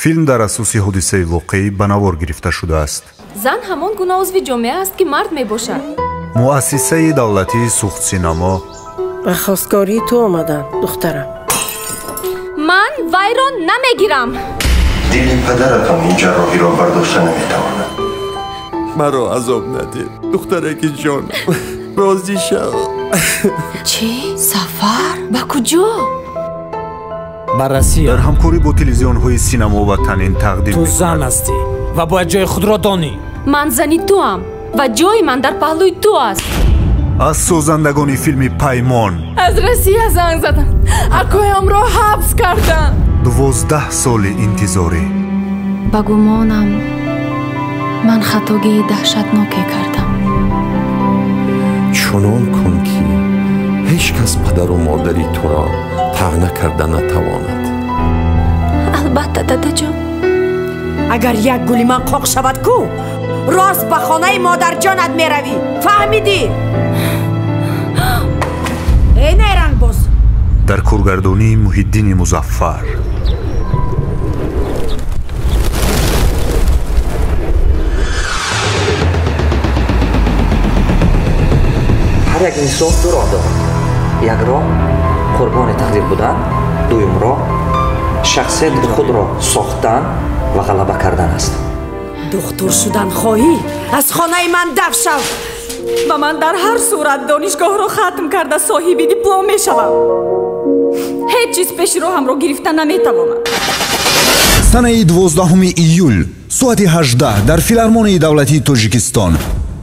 филм дар асоси ҳодисаи воқеӣ ба навор гирифта шудааст. зан ҳамон гуна узви ҷомеа аст ки мард мебошад. муассисаи давлатии сухтсинамо ба хостгории ту омадам духтарам. ман вайро намегирам. дили падаратон ин ҷарроҳиро бардошта наметавонад. маро азоб надед духтараки ҷон. розӣ шав. чӣ? сафар? ба куҷо? ба Россия. дар ҳамкорӣ бо телевизионҳои синамо ва танин тақдим ту зан ҳастӣ ва бояд ҷои худро донӣ. ман зани туам ва ҷои ман дар паҳлӯи ту аст. аз созандагони филми паймон аз Россия занг задам. акоямро ҳабс карданд. 12 соли интизорӣ. ба гумонам ман хатогии даҳшатноке кардам. чунон кун ки ҳеҷ кас падару модари туро таъна карда натавонад. албатта дадаҷон. агар як гули ман қоқ шавад ку рост ба хонаи модарҷонат меравӣ. фаҳмидӣ? эй нерангбоз. дар коргардонии муҳиддини музаффар. ҳар як инсон ду роҳ дорад. як роҳ қурбони тақдир будан, дуюм роҳ шахсияти худро сохтан ва ғалаба кардан аст. духтур шудан хоҳӣ? аз хонаи ман дафт шав. ва ман дар ҳар сурат донишгоҳро хатм карда соҳиби диплом мешавам. ҳеҷ чиз пеши роҳамро гирифта наметавонам. санаи 12 июл соати 18 дар филармонияи давлатии тоҷикистон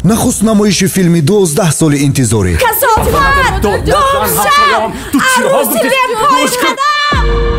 нахуст намоиши филми 12 соли интизорӣ. касофат! гумшам! арӯси бепои қадам!